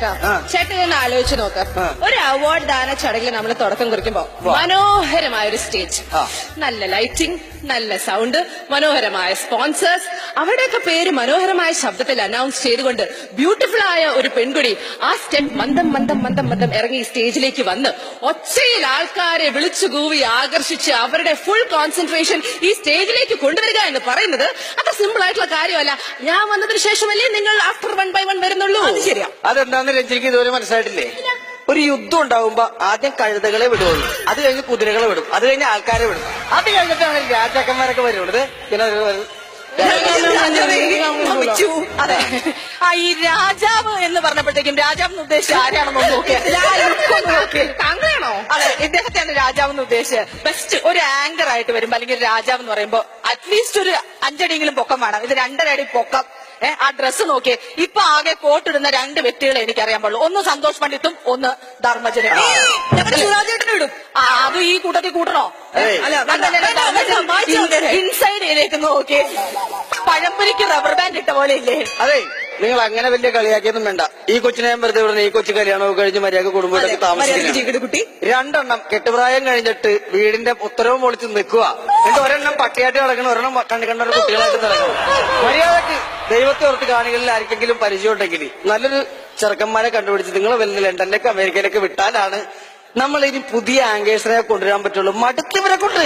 ചേട്ടാ ചേട്ടൻ ഒന്ന് ആലോചിച്ച് നോക്ക്. ഒരു അവാർഡ് ദാന ചടങ്ങിൽ നമ്മൾ തുടക്കം കുറിക്കുമ്പോ മനോഹരമായ ഒരു സ്റ്റേജ്, നല്ല ലൈറ്റിംഗ്, നല്ല സൗണ്ട്, മനോഹരമായ സ്പോൺസേഴ്സ്, അവരുടെയൊക്കെ പേര് മനോഹരമായ ശബ്ദത്തിൽ അനൗൺസ് ചെയ്തുകൊണ്ട് ബ്യൂട്ടിഫുൾ ആയ ഒരു പെൺകുടി ആ സ്റ്റെപ്പ് മന്ദം മന്ദം മന്ദം മന്ദം ഇറങ്ങി സ്റ്റേജിലേക്ക് വന്ന് ഒച്ചയിൽ ആൾക്കാരെ വിളിച്ചു കൂവി ആകർഷിച്ച് അവരുടെ ഫുൾ കോൺസെൻട്രേഷൻ ഈ സ്റ്റേജിലേക്ക് കൊണ്ടുവരിക എന്ന് പറയുന്നത് അത്ര സിമ്പിൾ ആയിട്ടുള്ള കാര്യമല്ല. ഞാൻ വന്നതിന് ശേഷമല്ലേ നിങ്ങൾ ആഫ്റ്റർ 1 by 1 വരുന്നുള്ളൂ. അത് ശരിയാ. അതെന്താന്ന് രഞ്ജിനിക്ക് ഇതുവരെ മനസ്സിലായിട്ടില്ലേ? ഒരു യുദ്ധം ഉണ്ടാവുമ്പോ ആദ്യം കഴുതകളെ വിടുള്ളൂ, അത് കഴിഞ്ഞ് കുതിരകളെ വിടും, അത് കഴിഞ്ഞ് ആൾക്കാരെ വിടും, അത് കഴിഞ്ഞിട്ടാണ് രാജാക്കന്മാരൊക്കെ വരുന്നത്. പിന്നെ അതെ, ഈ രാജാവ് എന്ന് പറഞ്ഞപ്പോഴത്തേക്കും രാജാവ് ഉദ്ദേശിച്ച് ആരാണെന്ന് നോക്കിയാൽ താങ്കളാണോ? അതെ, ഇദ്ദേഹത്തെയാണ് രാജാവ് എന്ന് ഉദ്ദേശിച്ചത്. ബെസ്റ്റ് ഒരു ആങ്കർ ആയിട്ട് വരുമ്പോ അല്ലെങ്കിൽ രാജാവ് എന്ന് പറയുമ്പോ അറ്റ്ലീസ്റ്റ് ഒരു 5 അടിയെങ്കിലും പൊക്കം വേണം. ഇത് 2.5 അടി പൊക്കം. ആ ഡ്രസ്സ് നോക്കിയേ. ഇപ്പൊ ആകെ കോട്ടിടുന്ന 2 വ്യക്തികളെ എനിക്കറിയാൻ പാടുള്ളൂ. ഒന്ന് സന്തോഷ് പണ്ഡിറ്റും, ഒന്ന് ധർമ്മജനും. സുരാജേട്ടനും ഇടും. അത് ഈ കൂട്ടത്തിൽ കൂട്ടണോ? ഇൻസൈഡിലേക്ക് നോക്കി പഴംപൊരിക്ക് റബ്ബർ ബാൻഡ് ഇട്ട പോലെ ഇല്ലേ? അതെ, നിങ്ങൾ അങ്ങനെ വലിയ കളിയാക്കിയൊന്നും വേണ്ട. ഈ കൊച്ചിനെ ഞാൻ വെറുതെ വിടുന്ന, ഈ കൊച്ചു കല്യാണമൊക്കെ കഴിഞ്ഞ് മര്യാദ കുടുംബത്തിലൊക്കെ താമസിക്കുന്ന 2 എണ്ണം കെട്ടുപ്രായം കഴിഞ്ഞിട്ട് വീടിന്റെ ഉത്തരവ് പൊളിച്ച് നിൽക്കുക. എന്നിട്ട് ഒരെണ്ണം പട്ടിയായിട്ട് കിടക്കണം, ഒരെണ്ണം കണ്ട കുട്ടികളായിട്ട് നടക്കണം. മര്യാദക്ക് ദൈവത്തെ ഓർത്ത് കാണികളിൽ ആർക്കെങ്കിലും പരിചയം ഉണ്ടെങ്കിൽ നല്ലൊരു ചെറുക്കന്മാരെ കണ്ടുപിടിച്ച് നിങ്ങൾ വല്ല ലണ്ടനിലേക്ക് അമേരിക്കയിലേക്ക് വിട്ടാലാണ് നമ്മൾ ഇനി പുതിയ ആങ്കേഴ്സിനെ കൊണ്ടുവരാൻ പറ്റുള്ളൂ. മടുത്തിവരെ കൊണ്ട്